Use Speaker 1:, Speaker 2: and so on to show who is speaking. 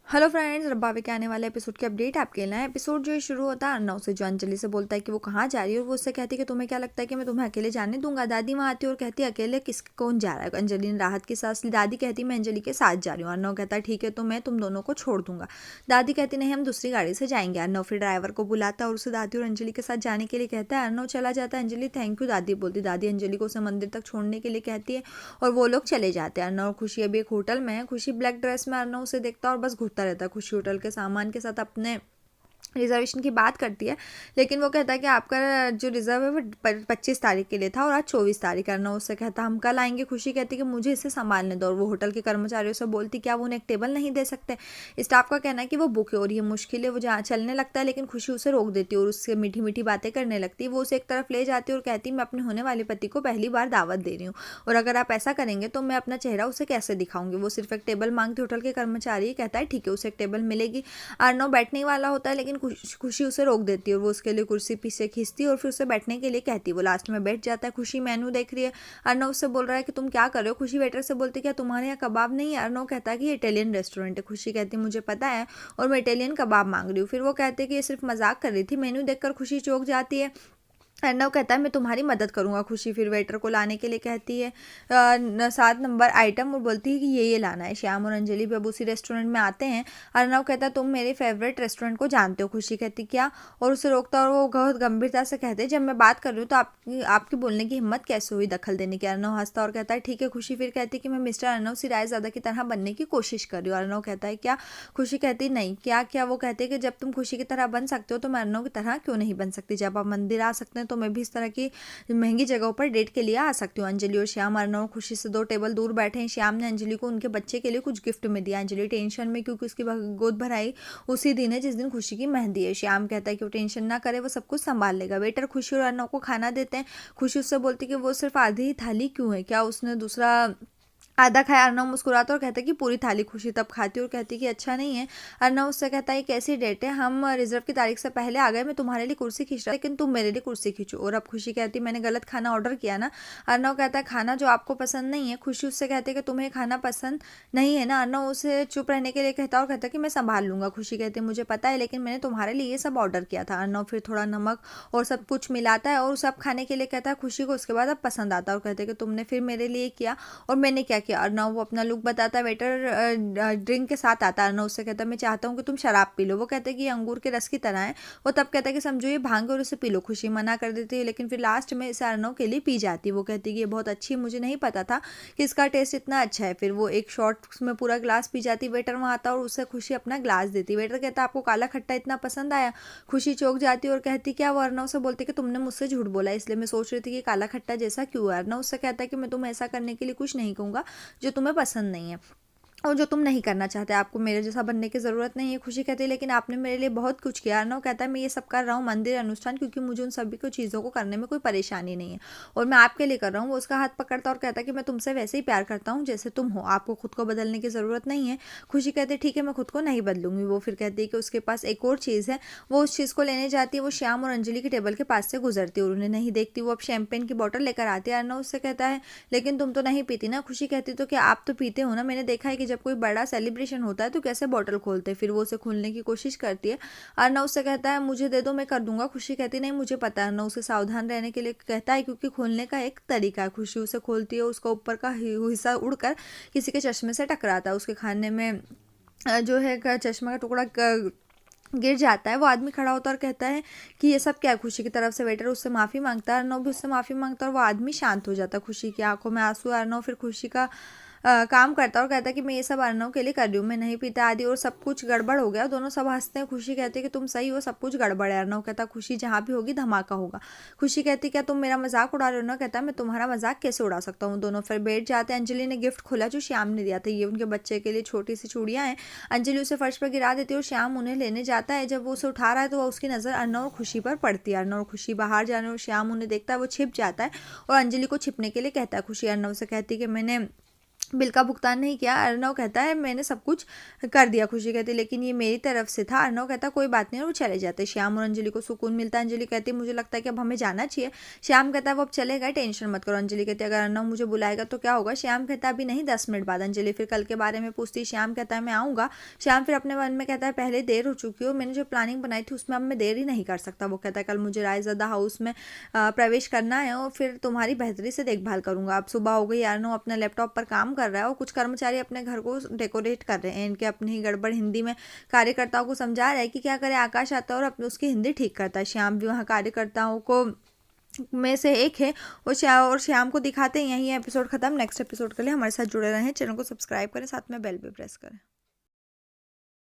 Speaker 1: Hello friends, रब्बावे के आने वाले एपिसोड की अपडेट आपके लिए। एपिसोड जो शुरू होता है अर्नव से, जो अंजलि से बोलता है कि वो कहाँ जा रही है और वो उससे कहती है कि तुम्हें क्या लगता है कि मैं तुम्हें अकेले जाने दूंगा। दादी वहाँ आती है और कहती है अकेले कौन जा रहा है। अंजलि ने राहत की सांस ली। दादी कहती मैं अंजलि के साथ जा रही हूँ। अर्नव कहता है ठीक है, तो मैं तुम दोनों को छोड़ दूंगा। दादी कहती नहीं, हम दूसरी गाड़ी से जाएंगे। अर्नव फिर ड्राइवर को बुलाता है और उसे दादी और अंजलि के साथ जाने के लिए कहता है। अर्नव चला जाता है। अंजलि थैंक यू दादी बोलती। दादी अंजलि को उसे मंदिर तक छोड़ने के लिए कहती है और वो लोग चले जाते हैं। अर्नव और खुशी अभी एक होटल में है। खुशी ब्लैक ड्रेस में अर्नव उसे देखता है और बस घूरता रहता है। खुशी होटल के सामान के साथ अपने रिजर्वेशन की बात करती है, लेकिन वो कहता है कि आपका जो रिजर्व है वो 25 तारीख के लिए था और आज 24 तारीख। करना उससे कहता हम कल आएंगे। खुशी कहती है कि मुझे इसे संभालने दो और वो होटल के कर्मचारियों से बोलती क्या वो उन्हें एक टेबल नहीं दे सकते। स्टाफ का कहना है कि वो बुक है और ये मुश्किल है। वो जहाँ चलने लगता है लेकिन खुशी उसे रोक देती है और उससे मीठी मीठी बातें करने लगती है। वो उसे एक तरफ ले जाती है और कहती मैं अपने होने वाले पति को पहली बार दावत दे रही हूँ और अगर आप ऐसा करेंगे तो मैं अपना चेहरा उसे कैसे दिखाऊंगी। वो सिर्फ एक टेबल मांगती होटल के कर्मचारी। कहता है ठीक है, उसे एक टेबल मिलेगी। अर्नव बैठने वाला होता है लेकिन खुशी उसे रोक देती है और वो उसके लिए कुर्सी पीछे खींचती है और फिर उसे बैठने के लिए कहती है। वो लास्ट में बैठ जाता है। खुशी मेनू देख रही है। अर्नव उससे बोल रहा है कि तुम क्या कर रहे हो। खुशी वेटर से बोलती है क्या तुम्हारे यहाँ कबाब नहीं है। अर्नव कहता है कि ये इटालियन रेस्टोरेंट है। खुशी कहती है मुझे पता है और मैं इटालियन कबाब मांग रही हूँ। फिर वो कहते हैं कि ये सिर्फ मजाक कर रही थी। मेनू देखकर खुशी चौंक जाती है। अर्नव कहता है मैं तुम्हारी मदद करूंगा। खुशी फिर वेटर को लाने के लिए कहती है 7 नंबर आइटम और बोलती है कि ये लाना है। श्याम और अंजलि भी अब उसी रेस्टोरेंट में आते हैं। अर्नव कहता है तुम मेरे फेवरेट रेस्टोरेंट को जानते हो। खुशी कहती क्या और उसे रोकता और वो बहुत गंभीरता से कहते हैं जब मैं बात कर रही हूँ तो आपकी बोलने की हिम्मत कैसे हुई दखल देने की। अर्नव हंसता और कहता है ठीक है। खुशी फिर कहती है कि मैं मिस्टर अर्नव सिराजदादा की तरह बनने की कोशिश कर रही हूँ। अर्नव कहता है क्या। खुशी कहती नहीं क्या क्या। वो कहते हैं कि जब तुम खुशी की तरह बन सकते हो तो मैं अर्नव की तरह क्यों नहीं बन सकती। जब आप मंदिर आ सकते हैं तो मैं भी इस तरह की महंगी जगहों पर डेट के लिए आ सकती हूँ। अंजलि और श्याम अर्नव और खुशी से 2 टेबल दूर बैठे हैं। श्याम ने अंजलि को उनके बच्चे के लिए कुछ गिफ्ट में दिया। अंजलि टेंशन में क्योंकि उसकी गोद भराई उसी दिन है जिस दिन खुशी की मेहंदी है। श्याम कहता है कि वो टेंशन ना करे, वो सब कुछ संभाल लेगा। वेटर खुशी और अर्नव को खाना देते हैं। खुशी उससे बोलती है कि वो सिर्फ आधी ही थाली क्यों है, क्या उसने दूसरा आधा खाया। अर्नव मुस्कुराता और कहता है कि पूरी थाली। खुशी तब खाती और कहती कि अच्छा नहीं है। अर्नव उससे कहता है कैसी डेट है, हम रिजर्व की तारीख से पहले आ गए। मैं तुम्हारे लिए कुर्सी खींच रहा लेकिन तुम मेरे लिए कुर्सी खींचो। और अब खुशी कहती मैंने गलत खाना ऑर्डर किया ना। अर्नव कहता है खाना जो आपको पसंद नहीं है। खुशी उससे कहती है कि तुम्हें खाना पसंद नहीं है ना। अर्नव उसे चुप रहने के लिए कहता और कहता कि मैं संभाल लूंगा। खुशी कहती है मुझे पता है लेकिन मैंने तुम्हारे लिए ये सब ऑर्डर किया था। अर्नव फिर थोड़ा नमक और सब कुछ मिलाता है और सब खाने के लिए कहता है। खुशी को उसके बाद अब पसंद आता है और कहते हैं कि तुमने फिर मेरे लिए किया और मैंने क्या किया। अर्नव वो अपना लुक बताता है। वेटर ड्रिंक के साथ आता है। अर्नव उससे कहता है मैं चाहता हूँ कि तुम शराब पी लो। वो कहते हैं कि ये अंगूर के रस की तरह है। वो तब कहता है कि समझो ये भांग और उसे पी लो। खुशी मना कर देती है लेकिन फिर लास्ट में इसे अर्नव के लिए पी जाती है। वो कहती है कि ये बहुत अच्छी है, मुझे नहीं पता था कि इसका टेस्ट इतना अच्छा है। फिर वो एक शॉट में पूरा ग्लास पी जाती। वेटर वहाँ आता और उससे खुशी अपना ग्लास देती। वेटर कहता है आपको काला खट्टा इतना पसंद आया। खुशी चौंक जाती और कहती क्या। वो अर्नव से बोलती कि तुमने मुझसे झूठ बोला इसलिए मैं सोच रही थी कि काला खट्टा जैसा क्यों है। अर्नव उससे कहता है कि मैं तुम्हें ऐसा करने के लिए कुछ नहीं कहूँगा जो तुम्हें पसंद नहीं है और जो तुम नहीं करना चाहते। आपको मेरे जैसा बनने की ज़रूरत नहीं है। खुशी कहती है लेकिन आपने मेरे लिए बहुत कुछ किया। अर्नव कहता है मैं ये सब कर रहा हूँ मंदिर अनुष्ठान क्योंकि मुझे उन सभी को चीज़ों को करने में कोई परेशानी नहीं है और मैं आपके लिए कर रहा हूँ। वो उसका हाथ पकड़ता और कहता है कि मैं तुमसे वैसे ही प्यार करता हूँ जैसे तुम हो, आपको खुद को बदलने की ज़रूरत नहीं है। खुशी कहती है ठीक है मैं खुद को नहीं बदलूंगी। वो फिर कहती है कि उसके पास एक और चीज़ है। वो उस चीज़ को लेने जाती है। वो श्याम और अंजलि की टेबल के पास से गुजरती है और उन्हें नहीं देखती। वो अब शैंपेन की बोतल लेकर आती है। अर्नव उससे कहता है लेकिन तुम तो नहीं पीती ना। खुशी कहती तो क्या आप तो पीते हो ना। मैंने देखा है कि जब कोई बड़ा सेलिब्रेशन होता है तो कैसे बॉटल खोलते हैं। फिर वो उसे खोलने की कोशिश करती है। अर्नव उससे कहता है मुझे दे दो मैं कर दूंगा। खुशी कहती नहीं मुझे पता है। अर्नव उसे सावधान रहने के लिए कहता है क्योंकि खोलने का एक तरीका है। खुशी उसे खोलती है। उसका ऊपर का हिस्सा उड़कर किसी के चश्मे से टकराता है। उसके खाने में जो है चश्मा का टुकड़ा गिर जाता है। वो आदमी खड़ा होता है और कहता है कि ये सब क्या है। खुशी की तरफ से वेटर उससे माफ़ी मांगता है। अर्नव भी उससे माफ़ी मांगता है और वो आदमी शांत हो जाता है। खुशी की आंखों में आंसू। अर्नव फिर खुशी का काम करता है और कहता है कि मैं ये सब अर्नव के लिए कर रही हूँ, मैं नहीं पीता आदि और सब कुछ गड़बड़ हो गया। दोनों सब हंसते हैं। खुशी कहती है कि तुम सही हो, सब कुछ गड़बड़ है। अर्नव कहता खुशी जहाँ भी होगी धमाका होगा। खुशी कहती क्या तुम मेरा मजाक उड़ा रहे हो ना। कहता मैं तुम्हारा मजाक कैसे उड़ा सकता हूँ। दोनों फिर बैठ जाते हैं। अंजलि ने गिफ्ट खोला जो श्याम ने दिया था। ये उनके बच्चे के लिए छोटी सी चूड़ियाँ हैं। अंजलि उसे फर्श पर गिरा देती है और श्याम उन्हें लेने जाता है। जब वो उसे उठा रहा है तो उसकी नज़र अर्नव और खुशी पर पड़ती है। अर्नव और खुशी बाहर जाने और श्याम उन्हें देखता है। वो छिप जाता है और अंजलि को छिपने के लिए कहता है। खुशी अर्नव से कहती है कि मैंने बिल का भुगतान नहीं किया। अर्णव कहता है मैंने सब कुछ कर दिया। खुशी कहती है लेकिन ये मेरी तरफ से था। अर्णव कहता है कोई बात नहीं, और वो चले जाते। श्याम और अंजलि को सुकून मिलता है। अंजलि कहती है मुझे लगता है कि अब हमें जाना चाहिए। श्याम कहता है वो अब चले गए, टेंशन मत करो। अंजलि कहती है अगर अर्णव मुझे बुलाएगा तो क्या होगा। श्याम कहता है अभी नहीं, 10 मिनट बाद। अंजलि फिर कल के बारे में पूछती है। श्याम कहता है मैं आऊँगा। श्याम फिर अपने मन में कहता है पहले देर हो चुकी हो, मैंने जो प्लानिंग बनाई थी उसमें अब मैं देर ही नहीं कर सकता। वो कहता है कल मुझे रायज़दा हाउस में प्रवेश करना है और फिर तुम्हारी बेहतरी से देखभाल करूंगा। अब सुबह हो गई। अर्णव अपने लैपटॉप पर काम कर रहा है और कुछ कर्मचारी अपने घर को डेकोरेट कर रहे हैं। इनके अपनी ही गड़बड़ हिंदी में कार्यकर्ताओं को समझा रहा है कि क्या करे। आकाश आता है और अपने उसकी हिंदी ठीक करता है। श्याम भी वहाँ कार्यकर्ताओं को में से एक है और श्याम को दिखाते हैं। यही एपिसोड खत्म। नेक्स्ट एपिसोड के लिए हमारे साथ जुड़े रहें, चैनल को सब्सक्राइब करें, साथ में बेल भी प्रेस करें।